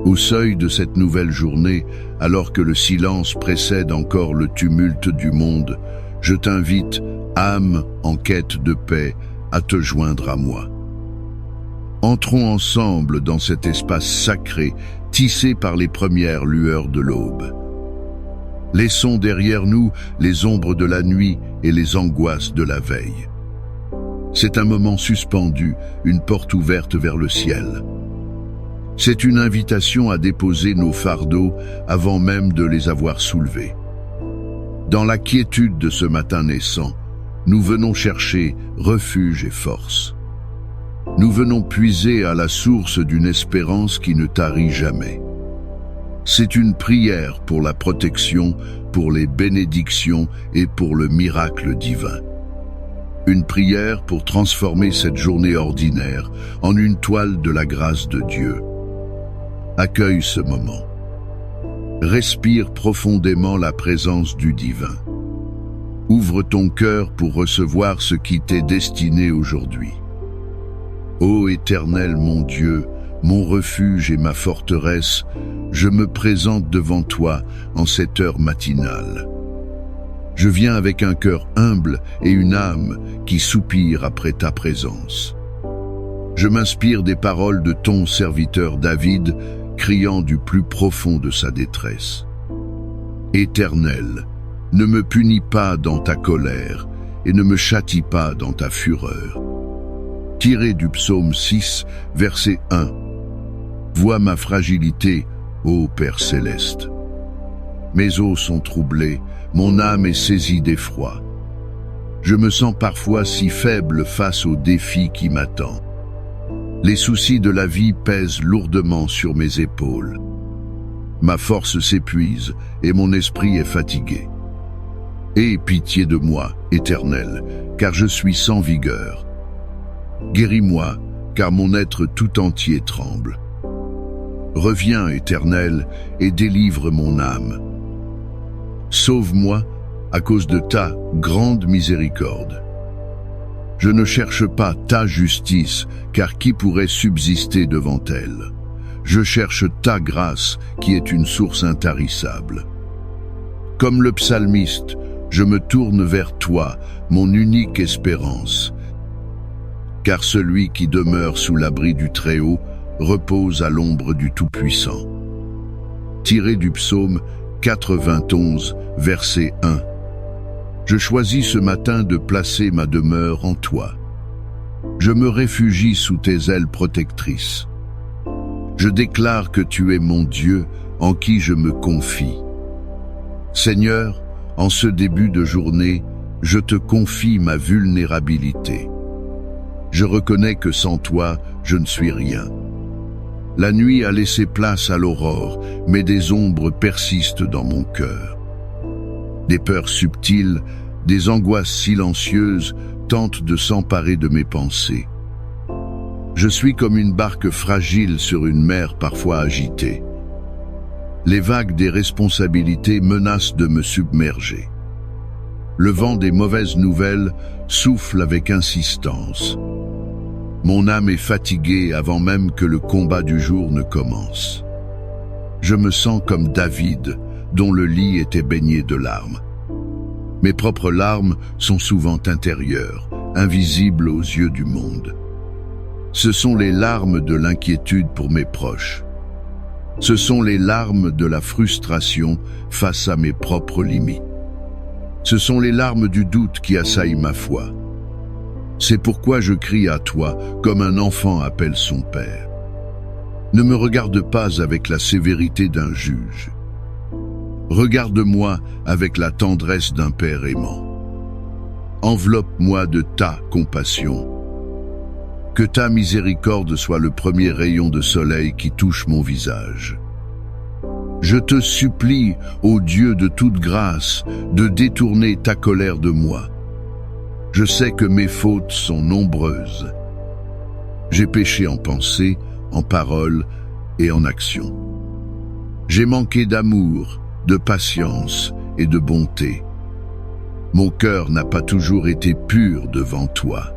Au seuil de cette nouvelle journée, alors que le silence précède encore le tumulte du monde, je t'invite, âme en quête de paix, à te joindre à moi. Entrons ensemble dans cet espace sacré, tissé par les premières lueurs de l'aube. Laissons derrière nous les ombres de la nuit et les angoisses de la veille. C'est un moment suspendu, une porte ouverte vers le ciel. C'est une invitation à déposer nos fardeaux avant même de les avoir soulevés. Dans la quiétude de ce matin naissant, nous venons chercher refuge et force. Nous venons puiser à la source d'une espérance qui ne tarit jamais. C'est une prière pour la protection, pour les bénédictions et pour le miracle divin. Une prière pour transformer cette journée ordinaire en une toile de la grâce de Dieu. Accueille ce moment. Respire profondément la présence du divin. Ouvre ton cœur pour recevoir ce qui t'est destiné aujourd'hui. Ô Éternel mon Dieu, mon refuge et ma forteresse, je me présente devant toi en cette heure matinale. Je viens avec un cœur humble et une âme qui soupire après ta présence. Je m'inspire des paroles de ton serviteur David, criant du plus profond de sa détresse. Éternel, ne me punis pas dans ta colère et ne me châtie pas dans ta fureur. Tiré du psaume 6, verset 1. Vois ma fragilité, ô Père céleste. Mes os sont troublés, mon âme est saisie d'effroi. Je me sens parfois si faible face aux défis qui m'attendent. Les soucis de la vie pèsent lourdement sur mes épaules. Ma force s'épuise et mon esprit est fatigué. Aie pitié de moi, Éternel, car je suis sans vigueur. Guéris-moi, car mon être tout entier tremble. Reviens, Éternel, et délivre mon âme. Sauve-moi à cause de ta grande miséricorde. Je ne cherche pas ta justice, car qui pourrait subsister devant elle? Je cherche ta grâce, qui est une source intarissable. Comme le psalmiste, je me tourne vers toi, mon unique espérance. Car celui qui demeure sous l'abri du Très-Haut repose à l'ombre du Tout-Puissant. Tiré du psaume 91, verset 1. Je choisis ce matin de placer ma demeure en toi. Je me réfugie sous tes ailes protectrices. Je déclare que tu es mon Dieu en qui je me confie. Seigneur, en ce début de journée, je te confie ma vulnérabilité. Je reconnais que sans toi, je ne suis rien. La nuit a laissé place à l'aurore, mais des ombres persistent dans mon cœur. Des peurs subtiles, des angoisses silencieuses tentent de s'emparer de mes pensées. Je suis comme une barque fragile sur une mer parfois agitée. Les vagues des responsabilités menacent de me submerger. Le vent des mauvaises nouvelles souffle avec insistance. Mon âme est fatiguée avant même que le combat du jour ne commence. Je me sens comme David, dont le lit était baigné de larmes. Mes propres larmes sont souvent intérieures, invisibles aux yeux du monde. Ce sont les larmes de l'inquiétude pour mes proches. Ce sont les larmes de la frustration face à mes propres limites. Ce sont les larmes du doute qui assaillent ma foi. C'est pourquoi je crie à toi comme un enfant appelle son père. Ne me regarde pas avec la sévérité d'un juge. Regarde-moi avec la tendresse d'un père aimant. Enveloppe-moi de ta compassion. Que ta miséricorde soit le premier rayon de soleil qui touche mon visage. Je te supplie, ô Dieu de toute grâce, de détourner ta colère de moi. Je sais que mes fautes sont nombreuses. J'ai péché en pensée, en parole et en action. J'ai manqué d'amour, de patience et de bonté. Mon cœur n'a pas toujours été pur devant toi.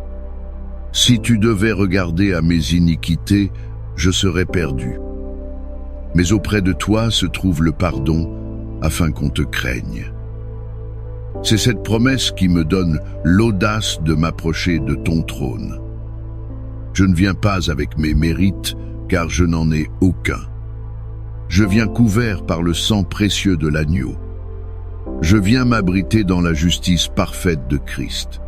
Si tu devais regarder à mes iniquités, je serais perdu. Mais auprès de toi se trouve le pardon, afin qu'on te craigne. C'est cette promesse qui me donne l'audace de m'approcher de ton trône. Je ne viens pas avec mes mérites, car je n'en ai aucun. Je viens couvert par le sang précieux de l'agneau. Je viens m'abriter dans la justice parfaite de Christ.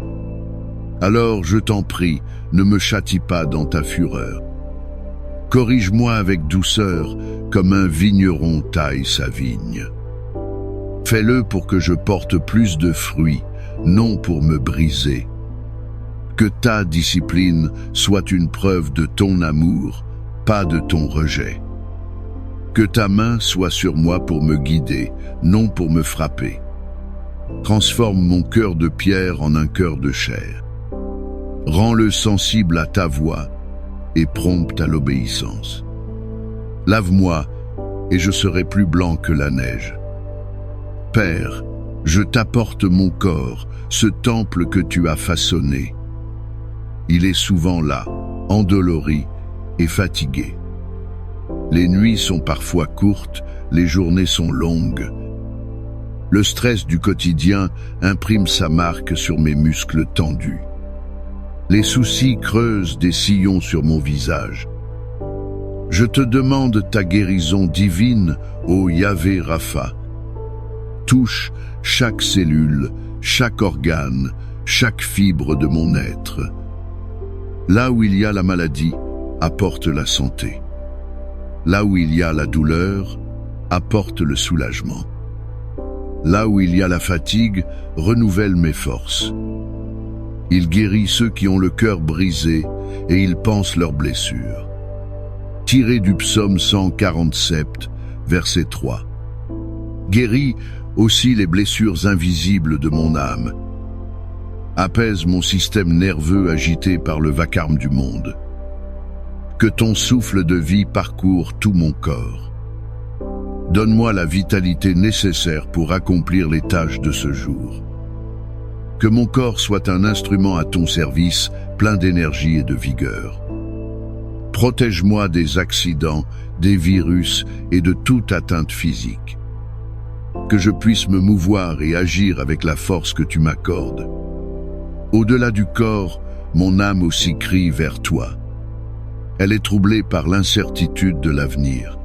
Alors, je t'en prie, ne me châtie pas dans ta fureur. Corrige-moi avec douceur, comme un vigneron taille sa vigne. Fais-le pour que je porte plus de fruits, non pour me briser. Que ta discipline soit une preuve de ton amour, pas de ton rejet. Que ta main soit sur moi pour me guider, non pour me frapper. Transforme mon cœur de pierre en un cœur de chair. Rends-le sensible à ta voix et prompt à l'obéissance. Lave-moi et je serai plus blanc que la neige. Père, je t'apporte mon corps, ce temple que tu as façonné. Il est souvent là, endolori et fatigué. Les nuits sont parfois courtes, les journées sont longues. Le stress du quotidien imprime sa marque sur mes muscles tendus. Les soucis creusent des sillons sur mon visage. Je te demande ta guérison divine, ô Yahvé Rapha. Touche chaque cellule, chaque organe, chaque fibre de mon être. Là où il y a la maladie, apporte la santé. Là où il y a la douleur, apporte le soulagement. Là où il y a la fatigue, renouvelle mes forces. Il guérit ceux qui ont le cœur brisé et il pense leurs blessures. Tiré du psaume 147, verset 3. Guéris aussi les blessures invisibles de mon âme. Apaise mon système nerveux agité par le vacarme du monde. Que ton souffle de vie parcourt tout mon corps. Donne-moi la vitalité nécessaire pour accomplir les tâches de ce jour. Que mon corps soit un instrument à ton service, plein d'énergie et de vigueur. Protège-moi des accidents, des virus et de toute atteinte physique. Que je puisse me mouvoir et agir avec la force que tu m'accordes. Au-delà du corps, mon âme aussi crie vers toi. Elle est troublée par l'incertitude de l'avenir.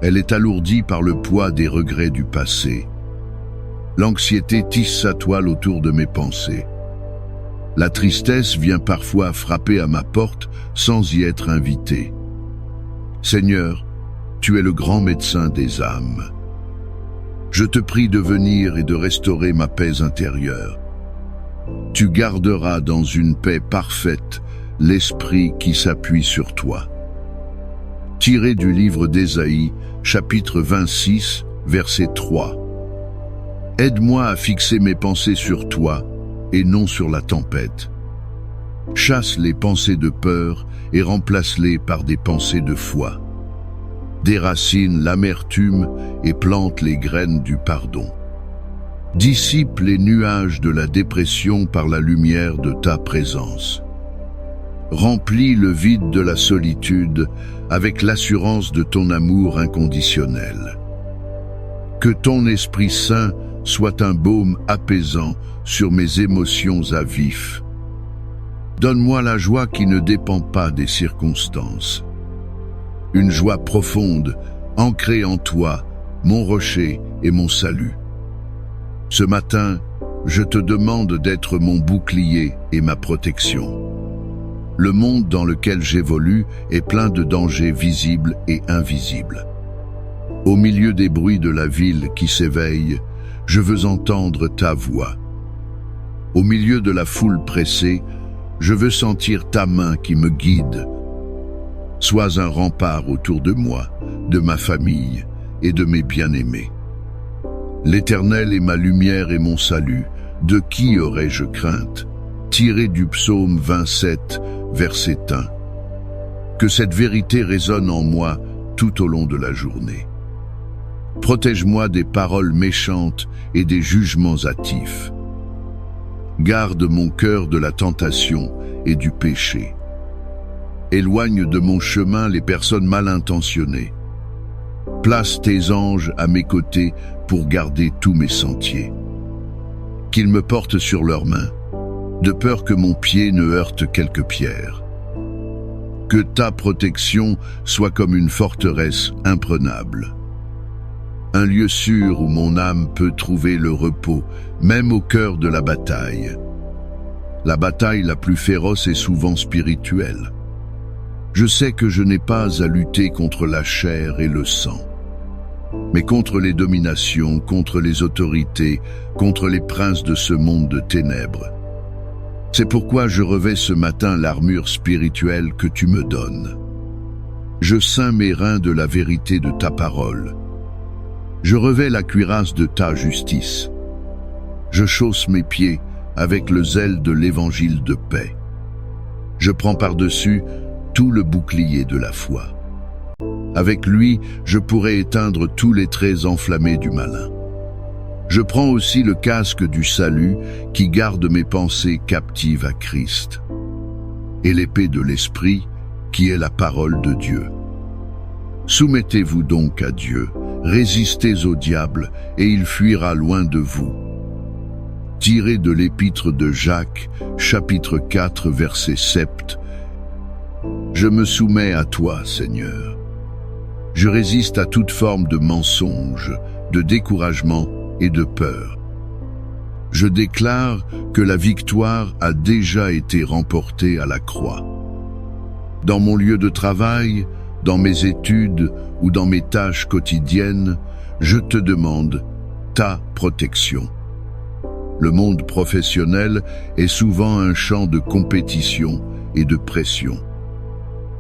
Elle est alourdie par le poids des regrets du passé. L'anxiété tisse sa toile autour de mes pensées. La tristesse vient parfois frapper à ma porte sans y être invitée. Seigneur, tu es le grand médecin des âmes. Je te prie de venir et de restaurer ma paix intérieure. Tu garderas dans une paix parfaite l'esprit qui s'appuie sur toi. Tiré du livre d'Ésaïe, chapitre 26, verset 3. Aide-moi à fixer mes pensées sur toi et non sur la tempête. Chasse les pensées de peur et remplace-les par des pensées de foi. Déracine l'amertume et plante les graines du pardon. Dissipe les nuages de la dépression par la lumière de ta présence. Remplis le vide de la solitude avec l'assurance de ton amour inconditionnel. Que ton Esprit Saint soit un baume apaisant sur mes émotions à vif. Donne-moi la joie qui ne dépend pas des circonstances. Une joie profonde, ancrée en toi, mon rocher et mon salut. Ce matin, je te demande d'être mon bouclier et ma protection. Le monde dans lequel j'évolue est plein de dangers visibles et invisibles. Au milieu des bruits de la ville qui s'éveille, je veux entendre ta voix. Au milieu de la foule pressée, je veux sentir ta main qui me guide. Sois un rempart autour de moi, de ma famille et de mes bien-aimés. L'Éternel est ma lumière et mon salut. De qui aurais-je crainte? Tiré du psaume 27, verset 1. Que cette vérité résonne en moi tout au long de la journée. Protège-moi des paroles méchantes et des jugements hâtifs. Garde mon cœur de la tentation et du péché. Éloigne de mon chemin les personnes mal intentionnées. Place tes anges à mes côtés pour garder tous mes sentiers. Qu'ils me portent sur leurs mains, de peur que mon pied ne heurte quelque pierre. Que ta protection soit comme une forteresse imprenable. Un lieu sûr où mon âme peut trouver le repos, même au cœur de la bataille. La bataille la plus féroce est souvent spirituelle. Je sais que je n'ai pas à lutter contre la chair et le sang, mais contre les dominations, contre les autorités, contre les princes de ce monde de ténèbres. C'est pourquoi je revêts ce matin l'armure spirituelle que tu me donnes. Je ceins mes reins de la vérité de ta parole. Je revêts la cuirasse de ta justice. Je chausse mes pieds avec le zèle de l'évangile de paix. Je prends par-dessus tout le bouclier de la foi. Avec lui, je pourrai éteindre tous les traits enflammés du malin. Je prends aussi le casque du salut qui garde mes pensées captives à Christ, et l'épée de l'Esprit qui est la parole de Dieu. Soumettez-vous donc à Dieu, résistez au diable et il fuira loin de vous. Tiré de l'épître de Jacques, chapitre 4, verset 7. Je me soumets à toi, Seigneur. Je résiste à toute forme de mensonge, de découragement et de peur. Je déclare que la victoire a déjà été remportée à la croix. Dans mon lieu de travail, dans mes études ou dans mes tâches quotidiennes, je te demande ta protection. Le monde professionnel est souvent un champ de compétition et de pression.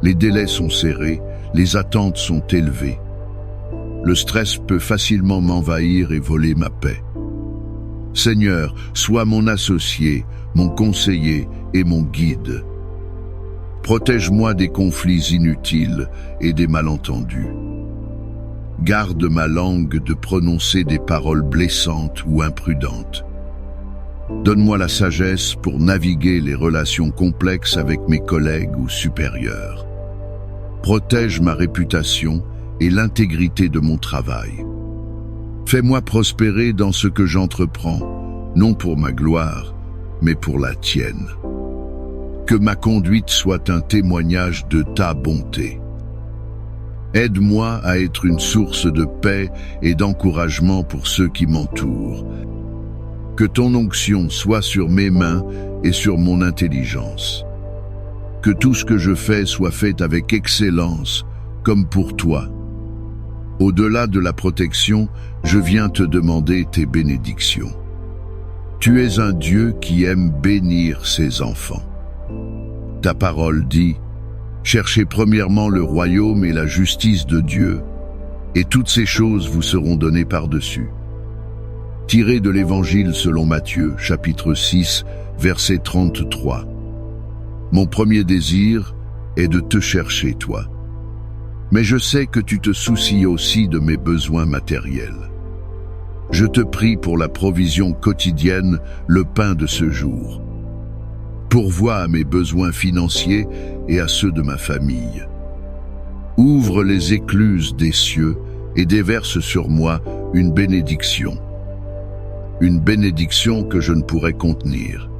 Les délais sont serrés, les attentes sont élevées. Le stress peut facilement m'envahir et voler ma paix. Seigneur, sois mon associé, mon conseiller et mon guide. Protège-moi des conflits inutiles et des malentendus. Garde ma langue de prononcer des paroles blessantes ou imprudentes. Donne-moi la sagesse pour naviguer les relations complexes avec mes collègues ou supérieurs. Protège ma réputation et l'intégrité de mon travail. Fais-moi prospérer dans ce que j'entreprends, non pour ma gloire, mais pour la tienne. Que ma conduite soit un témoignage de ta bonté. Aide-moi à être une source de paix et d'encouragement pour ceux qui m'entourent. Que ton onction soit sur mes mains et sur mon intelligence. Que tout ce que je fais soit fait avec excellence, comme pour toi. Au-delà de la protection, je viens te demander tes bénédictions. Tu es un Dieu qui aime bénir ses enfants. Ta parole dit, « Cherchez premièrement le royaume et la justice de Dieu, et toutes ces choses vous seront données par-dessus. » Tiré de l'Évangile selon Matthieu, chapitre 6, verset 33. Mon premier désir est de te chercher, toi. Mais je sais que tu te soucies aussi de mes besoins matériels. Je te prie pour la provision quotidienne, le pain de ce jour. Pourvois à mes besoins financiers et à ceux de ma famille. Ouvre les écluses des cieux et déverse sur moi une bénédiction que je ne pourrais contenir.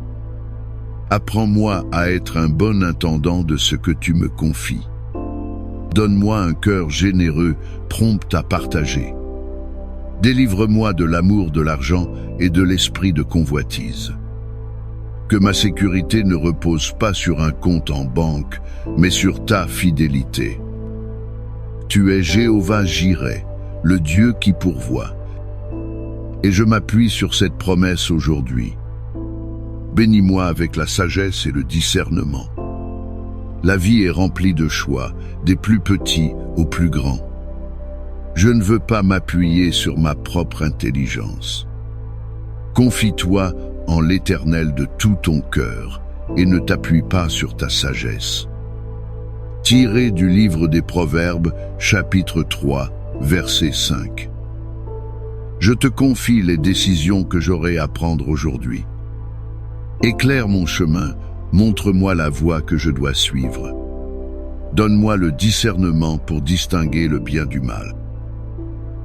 Apprends-moi à être un bon intendant de ce que tu me confies. Donne-moi un cœur généreux, prompt à partager. Délivre-moi de l'amour de l'argent et de l'esprit de convoitise. Que ma sécurité ne repose pas sur un compte en banque, mais sur ta fidélité. Tu es Jéhovah Jireh, le Dieu qui pourvoit. Et je m'appuie sur cette promesse aujourd'hui. Bénis-moi avec la sagesse et le discernement. La vie est remplie de choix, des plus petits aux plus grands. Je ne veux pas m'appuyer sur ma propre intelligence. Confie-toi en l'Éternel de tout ton cœur et ne t'appuie pas sur ta sagesse. Tiré du livre des Proverbes, chapitre 3, verset 5. Je te confie les décisions que j'aurai à prendre aujourd'hui. Éclaire mon chemin, montre-moi la voie que je dois suivre. Donne-moi le discernement pour distinguer le bien du mal.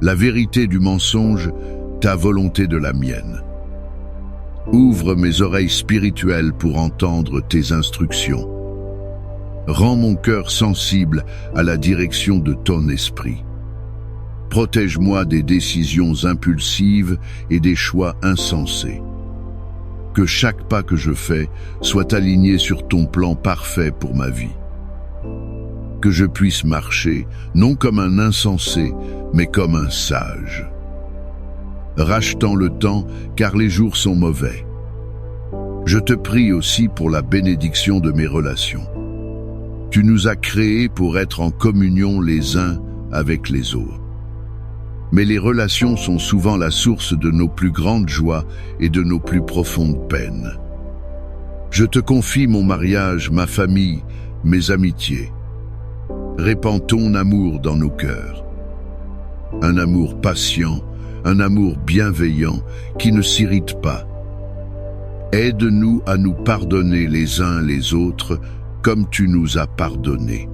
la vérité du mensonge, ta volonté de la mienne. Ouvre mes oreilles spirituelles pour entendre tes instructions. Rends mon cœur sensible à la direction de ton esprit. Protège-moi des décisions impulsives et des choix insensés. Que chaque pas que je fais soit aligné sur ton plan parfait pour ma vie. Que je puisse marcher, non comme un insensé, mais comme un sage. Rachetant le temps, car les jours sont mauvais. Je te prie aussi pour la bénédiction de mes relations. Tu nous as créés pour être en communion les uns avec les autres. Mais les relations sont souvent la source de nos plus grandes joies et de nos plus profondes peines. Je te confie mon mariage, ma famille, mes amitiés. Répands ton amour dans nos cœurs. Un amour patient, un amour bienveillant qui ne s'irrite pas. Aide-nous à nous pardonner les uns les autres comme tu nous as pardonnés.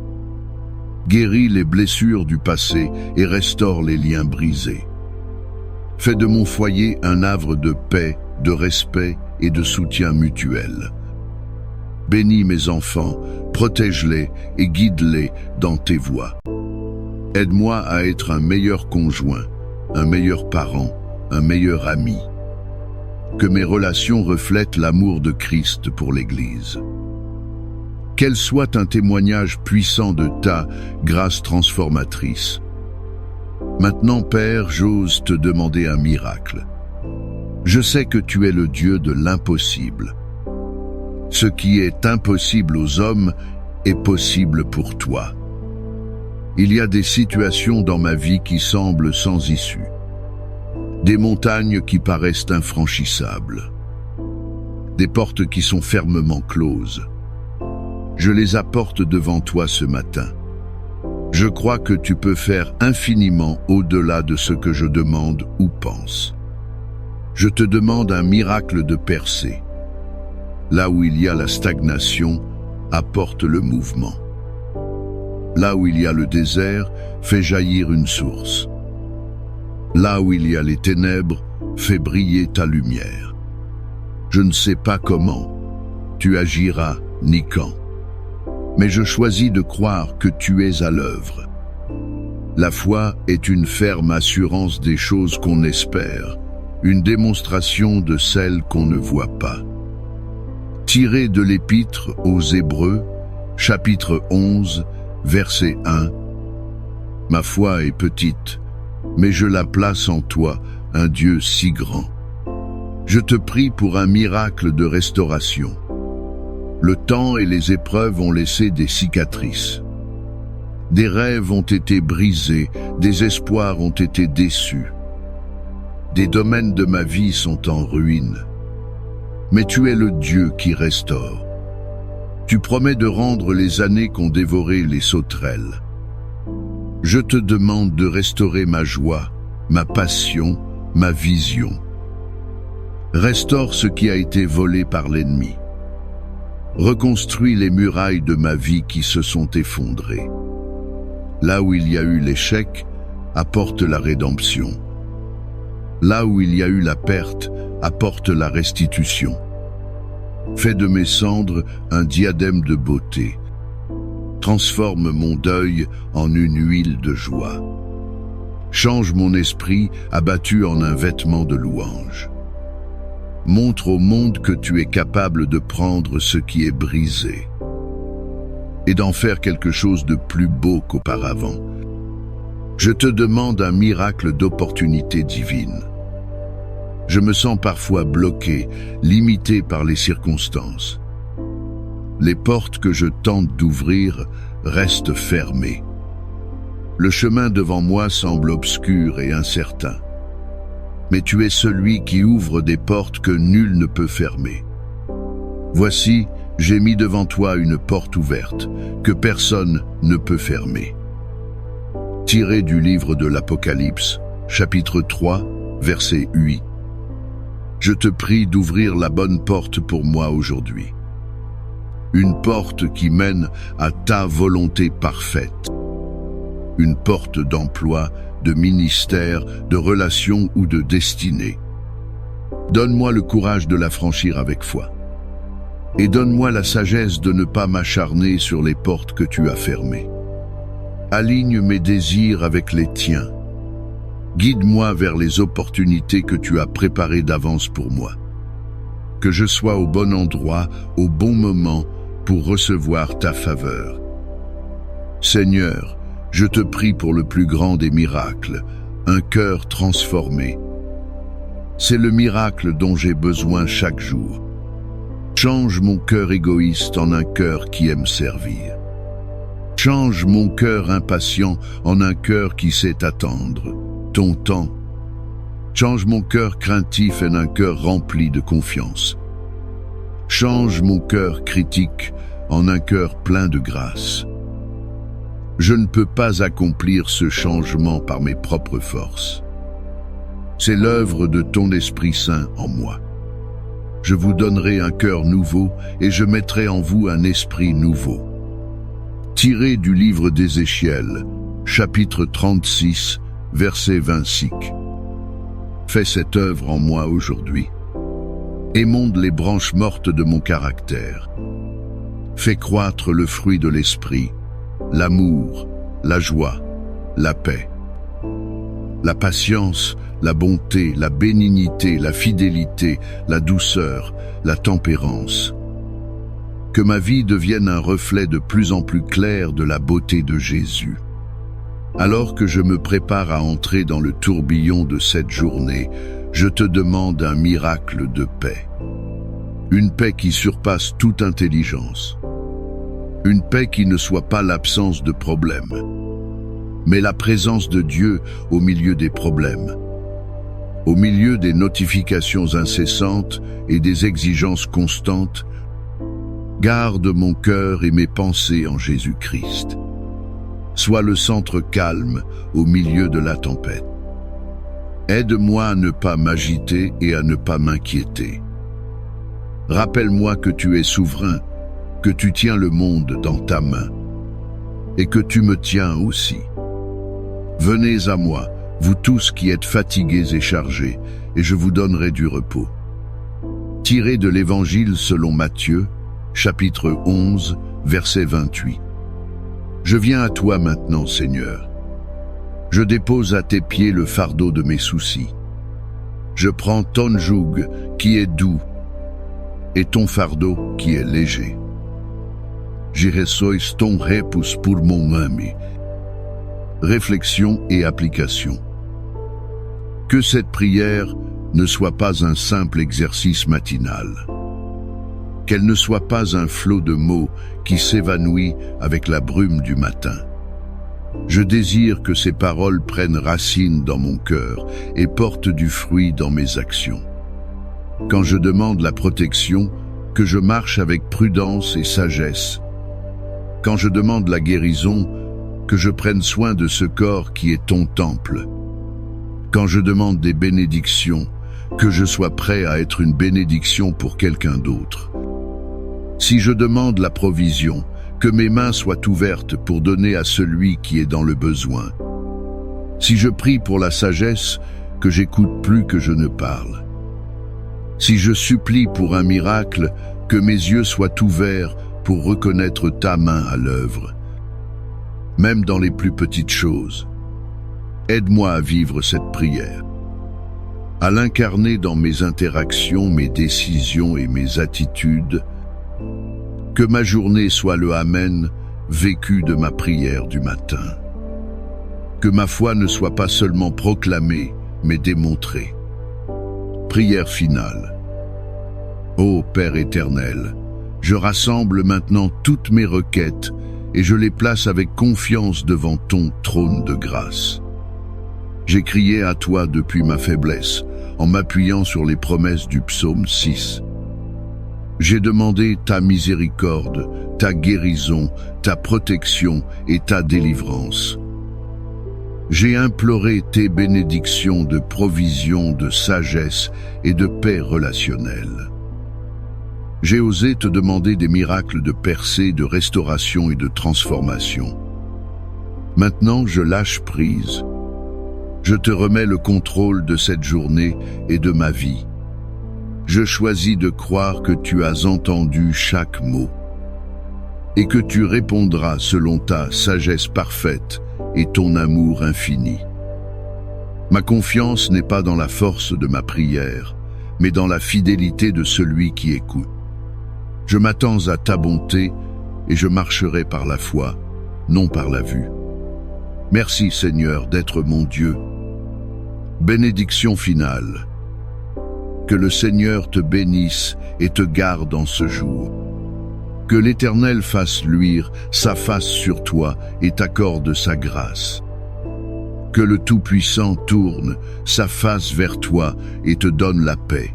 Guéris les blessures du passé et restaure les liens brisés. Fais de mon foyer un havre de paix, de respect et de soutien mutuel. Bénis mes enfants, protège-les et guide-les dans tes voies. Aide-moi à être un meilleur conjoint, un meilleur parent, un meilleur ami. Que mes relations reflètent l'amour de Christ pour l'Église. Qu'elle soit un témoignage puissant de ta grâce transformatrice. Maintenant, Père, j'ose te demander un miracle. Je sais que tu es le Dieu de l'impossible. Ce qui est impossible aux hommes est possible pour toi. Il y a des situations dans ma vie qui semblent sans issue. Des montagnes qui paraissent infranchissables. Des portes qui sont fermement closes. Je les apporte devant toi ce matin. Je crois que tu peux faire infiniment au-delà de ce que je demande ou pense. Je te demande un miracle de percée. Là où il y a la stagnation, apporte le mouvement. Là où il y a le désert, fais jaillir une source. Là où il y a les ténèbres, fais briller ta lumière. Je ne sais pas comment tu agiras ni quand. Mais je choisis de croire que tu es à l'œuvre. La foi est une ferme assurance des choses qu'on espère, une démonstration de celles qu'on ne voit pas. Tiré de l'Épître aux Hébreux, chapitre 11, verset 1. Ma foi est petite, mais je la place en toi, un Dieu si grand. Je te prie pour un miracle de restauration. Le temps et les épreuves ont laissé des cicatrices. Des rêves ont été brisés, des espoirs ont été déçus. Des domaines de ma vie sont en ruine. Mais tu es le Dieu qui restaure. Tu promets de rendre les années qu'ont dévoré les sauterelles. Je te demande de restaurer ma joie, ma passion, ma vision. Restaure ce qui a été volé par l'ennemi. Reconstruis les murailles de ma vie qui se sont effondrées. Là où il y a eu l'échec, apporte la rédemption. Là où il y a eu la perte, apporte la restitution. Fais de mes cendres un diadème de beauté. Transforme mon deuil en une huile de joie. Change mon esprit abattu en un vêtement de louange. Montre au monde que tu es capable de prendre ce qui est brisé et d'en faire quelque chose de plus beau qu'auparavant. Je te demande un miracle d'opportunité divine. Je me sens parfois bloqué, limité par les circonstances. Les portes que je tente d'ouvrir restent fermées. Le chemin devant moi semble obscur et incertain. Mais tu es celui qui ouvre des portes que nul ne peut fermer. Voici, j'ai mis devant toi une porte ouverte, que personne ne peut fermer. Tiré du livre de l'Apocalypse, chapitre 3, verset 8. Je te prie d'ouvrir la bonne porte pour moi aujourd'hui. Une porte qui mène à ta volonté parfaite. une porte d'emploi, de ministère, de relation ou de destinée. Donne-moi le courage de la franchir avec foi. Et donne-moi la sagesse de ne pas m'acharner sur les portes que tu as fermées. Aligne mes désirs avec les tiens. Guide-moi vers les opportunités que tu as préparées d'avance pour moi. Que je sois au bon endroit, au bon moment, pour recevoir ta faveur. Seigneur, je te prie pour le plus grand des miracles, un cœur transformé. C'est le miracle dont j'ai besoin chaque jour. Change mon cœur égoïste en un cœur qui aime servir. Change mon cœur impatient en un cœur qui sait attendre ton temps. Change mon cœur craintif en un cœur rempli de confiance. Change mon cœur critique en un cœur plein de grâce. Je ne peux pas accomplir ce changement par mes propres forces. C'est l'œuvre de ton Esprit Saint en moi. Je vous donnerai un cœur nouveau et je mettrai en vous un esprit nouveau. Tiré du livre d'Ézéchiel, chapitre 36, verset 26. Fais cette œuvre en moi aujourd'hui. Émonde les branches mortes de mon caractère. Fais croître le fruit de l'esprit, l'amour, la joie, la paix, la patience, la bonté, la bénignité, la fidélité, la douceur, la tempérance. Que ma vie devienne un reflet de plus en plus clair de la beauté de Jésus. Alors que je me prépare à entrer dans le tourbillon de cette journée, je te demande un miracle de paix. Une paix qui surpasse toute intelligence. Une paix qui ne soit pas l'absence de problèmes, mais la présence de Dieu au milieu des problèmes. Au milieu des notifications incessantes et des exigences constantes, garde mon cœur et mes pensées en Jésus-Christ. Sois le centre calme au milieu de la tempête. Aide-moi à ne pas m'agiter et à ne pas m'inquiéter. Rappelle-moi que tu es souverain, que tu tiens le monde dans ta main, et que tu me tiens aussi. Venez à moi, vous tous qui êtes fatigués et chargés, et je vous donnerai du repos. Tiré de l'Évangile selon Matthieu, chapitre 11, verset 28. Je viens à toi maintenant, Seigneur. Je dépose à tes pieds le fardeau de mes soucis. Je prends ton joug qui est doux et ton fardeau qui est léger. J'irai sois ton repos pour mon ami. Réflexion et application. Que cette prière ne soit pas un simple exercice matinal. Qu'elle ne soit pas un flot de mots qui s'évanouit avec la brume du matin. Je désire que ces paroles prennent racine dans mon cœur et portent du fruit dans mes actions. Quand je demande la protection, que je marche avec prudence et sagesse. Quand je demande la guérison, que je prenne soin de ce corps qui est ton temple. Quand je demande des bénédictions, que je sois prêt à être une bénédiction pour quelqu'un d'autre. Si je demande la provision, que mes mains soient ouvertes pour donner à celui qui est dans le besoin. Si je prie pour la sagesse, que j'écoute plus que je ne parle. Si je supplie pour un miracle, que mes yeux soient ouverts pour reconnaître ta main à l'œuvre. Même dans les plus petites choses. Aide-moi à vivre cette prière, à l'incarner dans mes interactions, mes décisions et mes attitudes. Que ma journée soit le Amen vécu de ma prière du matin. Que ma foi ne soit pas seulement proclamée, mais démontrée. Prière finale. Ô Père éternel, je rassemble maintenant toutes mes requêtes et je les place avec confiance devant ton trône de grâce. J'ai crié à toi depuis ma faiblesse, en m'appuyant sur les promesses du psaume 6. J'ai demandé ta miséricorde, ta guérison, ta protection et ta délivrance. J'ai imploré tes bénédictions de provision, de sagesse et de paix relationnelle. J'ai osé te demander des miracles de percée, de restauration et de transformation. Maintenant, je lâche prise. Je te remets le contrôle de cette journée et de ma vie. Je choisis de croire que tu as entendu chaque mot et que tu répondras selon ta sagesse parfaite et ton amour infini. Ma confiance n'est pas dans la force de ma prière, mais dans la fidélité de celui qui écoute. Je m'attends à ta bonté et je marcherai par la foi, non par la vue. Merci Seigneur d'être mon Dieu. Bénédiction finale. Que le Seigneur te bénisse et te garde en ce jour. Que l'Éternel fasse luire sa face sur toi et t'accorde sa grâce. Que le Tout-Puissant tourne sa face vers toi et te donne la paix.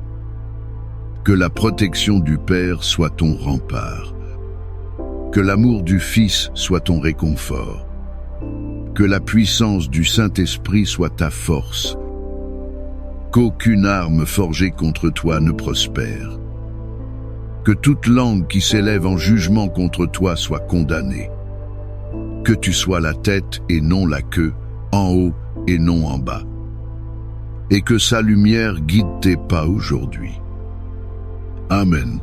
Que la protection du Père soit ton rempart. Que l'amour du Fils soit ton réconfort. Que la puissance du Saint-Esprit soit ta force. Qu'aucune arme forgée contre toi ne prospère. Que toute langue qui s'élève en jugement contre toi soit condamnée. Que tu sois la tête et non la queue, en haut et non en bas. Et que sa lumière guide tes pas aujourd'hui. Amen.